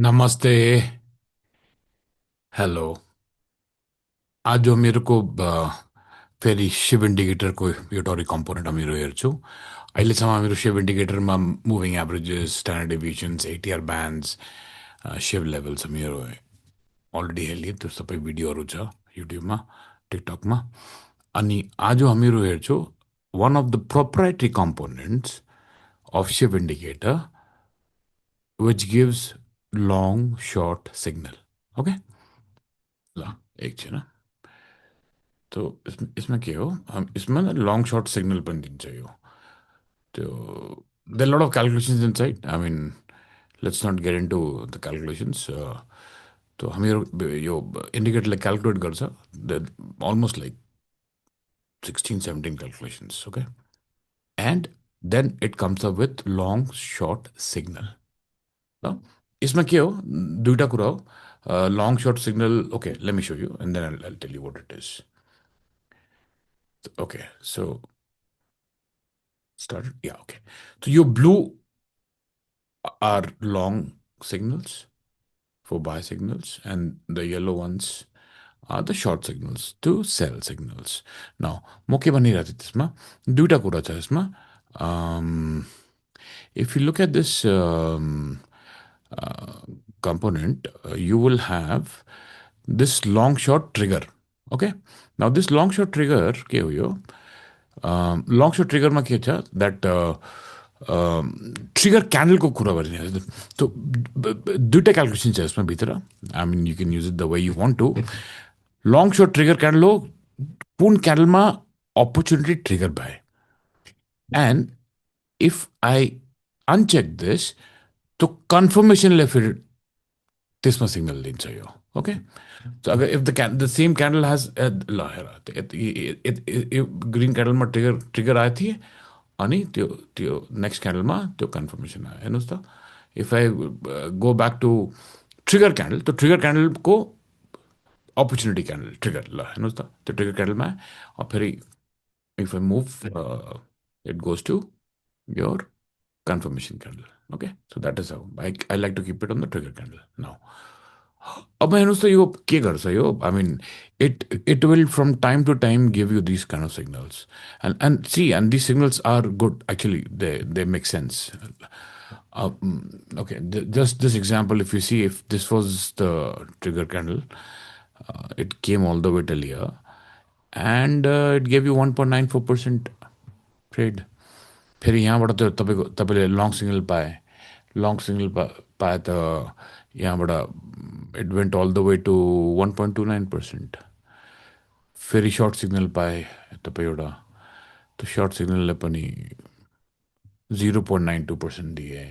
नमस्ते। हेलो। आज जो मेरो को फेरि शिप इन्डिकेटरको एउटा कम्पोनेन्ट हामीहरू हेर्छौँ। अहिलेसम्म हामीहरू शिप इन्डिकेटरमा moving averages, standard deviations, ATR bands, शिप लेभल्स हामीहरू अलरेडी हेर्ने त्यो सबै भिडियोहरू छ युट्युबमा, टिकटकमा। अनि आज हामीहरू हेर्छौँ one of the proprietary components of ship indicator which gives long short signal. Okay, ल एकछिन। तो इसमें क्या हो, हम इसमें ना लॉन्ग शॉर्ट सिग्नल पनि दिन्छ यो। त्यो there lot of calculations inside. I mean let's not get into the calculations. तो हामीहरू यो इन्डिकेटरले क्यालकुलेट गर्छ almost like 16-17 calculations. Okay, and then it comes up with long short signal. ल यसमा के हो, दुईवटा कुरा हो। Long short signal, okay let me show you and then I tell you what it is. Okay, so started, yeah, okay. So your blue are long signals for buy signals, and the yellow ones are the short signals to sell signals. Now म के भनिरहेको थिएँ त्यसमा, दुईवटा कुरा छ यसमा। If you look at this component, you will have this long short trigger. Okay, now this long short trigger के हो यो, लङ सर्ट ट्रिगरमा के छ द्याट ट्रिगर क्यान्डलको कुरा गरिरहेको छ। त्यो दुइटा क्यालकुलेसन छ यसमा भित्र। I mean you can use it the way you want to. Long short trigger candle हो कुन क्यान्डलमा अपर्च्युनिटी ट्रिगर भए, and if I uncheck this त्यो कन्फर्मेसनले फेरि त्यसमा सिग्नल दिन्छ यो। ओके, सो अगर if the same candle hedge, ल हेर ग्रिन क्यान्डलमा ट्रिगर ट्रिगर आएको थिएँ, अनि त्यो त्यो नेक्स्ट क्यान्डलमा त्यो कन्फर्मेसन आयो। हेर्नुहोस् त, if I go back to trigger candle, त्यो ट्रिगर क्यान्डलको अपर्च्युनिटी क्यान्डल ट्रिगर, ल हेर्नुहोस् त त्यो ट्रिगर क्यान्डलमा फेरि if I move it goes to your confirmation candle. Okay, so that is how I like to keep it on the trigger candle. Now अब हेर्नुहोस् त यो के गर्छ यो, आई मिन it will from time to time give you these kind of signals, and see, and these signals are good actually. They make sense. Okay, just this example, if you see, if this was the trigger candle, it came all the way till here, and it gave you 1.94% trade. फेरि यहाँबाट त तपाईँले long signal पाए, long signal पाए त यहाँबाट it went all the way to 1.29%। फेरि shirt signal पाए तपाईँ एउटा, त्यो सर्ट सिग्नलले पनि 0.92% दिए।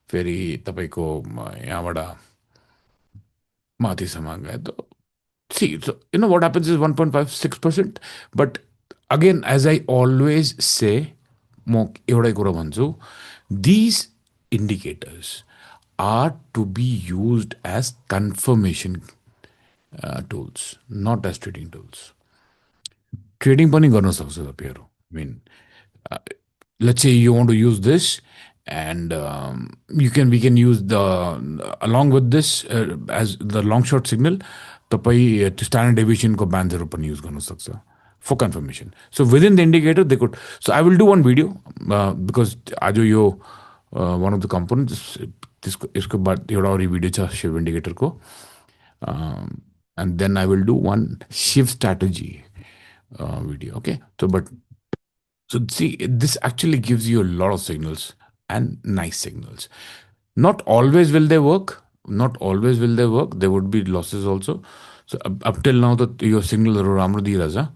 फेरि तपाईँको यहाँबाट माथिसम्म गए त see, so you know what happens is 1.56%. But again, as I always say, म एउटै कुरा भन्छु, these indicators are to be used as confirmation tools, not as trading tools. Trading पनि गर्न सक्छ तपाईँहरू। I mean, let's say you want to use this, and we can use the along with this as the long short signal, तपाईँ त्यो standard डेभिएसनको ब्यान्ड्सहरू पनि use गर्न सक्छ for confirmation. So within the indicator they could, so I will do one video because आज यो one of the components त्यसको यसको बाद एउटा अरू भिडियो छ Shiv इन्डिकेटरको, and then I will do one shift strategy video. Okay, so but so see, this actually gives you a lot of signals and nice signals. Not always will they work, not always will they work, there would be losses also. So up till now that your signal राम्रो दिइरहेछ,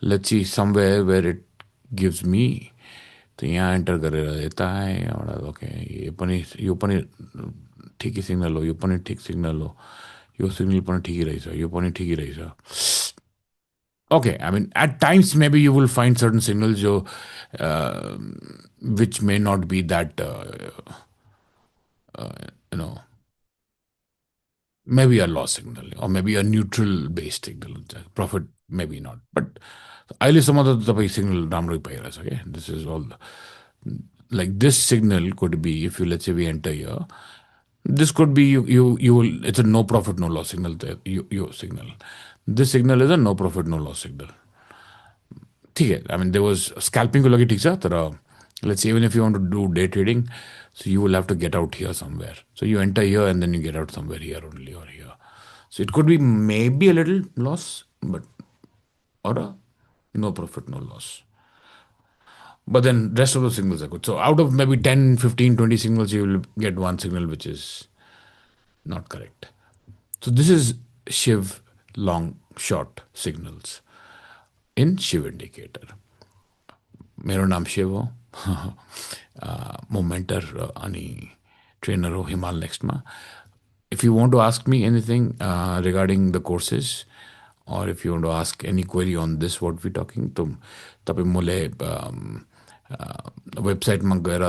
let's see somewhere where it gives me, तो यहाँ enter गरेर यता आएँ एउटा, okay यो पनि ठिकै सिग्नल हो, यो पनि ठिक सिग्नल हो, यो सिग्नल पनि ठिकै रहेछ, यो पनि ठिकै रहेछ। Okay, I mean at times maybe you will find certain signals which may not be that you know, maybe a loss signal or maybe a neutral based signal, profit maybe not, but अहिलेसम्म त तपाईँ signal राम्रै पाइरहेछ क्या। This is all like this signal could be, if you let's say we enter here, This could be you will, it's a no profit, no loss signal there. You signal. This signal is a no profit, no loss signal. ठीक है, I mean there was scalping को लगी ठीक सा तर let's say even if you want to do day trading, so you will have to get out here somewhere. So you enter here and then you get out somewhere here only or here. So it could be maybe a little loss, but or a no profit, no loss. But then rest of the signals are good. So out of maybe 10, 15, 20 signals, you will get one signal which is not correct. So this is Shiv long short signals in Shiv indicator. मेरो नाम शिव हो म mentor अनि trainer हो हिमाल नेक्स्टमा if you want to ask me anything regarding the courses or if you want to ask any query on this what we talking त तपाईँ मैले वेबसाइटमा गएर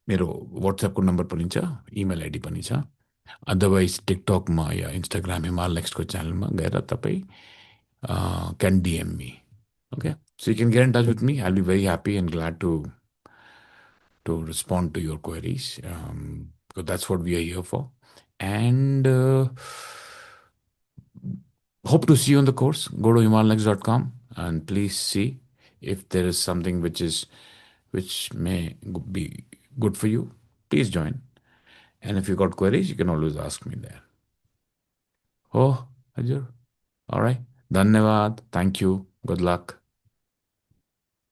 मेरो वाट्सएपको नम्बर पनि छ इमेल आइडी पनि छ अदरवाइज टिकटकमा या इन्स्टाग्राम हिमाल नेक्स्टको च्यानलमा गएर तपाईँ can DM me. Okay, so you can get in touch with me. I'll be very happy and glad to respond to your queries because that's what we are here for. And hope to see you on the course. Go to himalnext.com and please see if there is something which may be good for you. Please join. And if you got queries, you can always ask me there. Oh, Ajur. All right. Dhanyavad. Thank you. Good luck.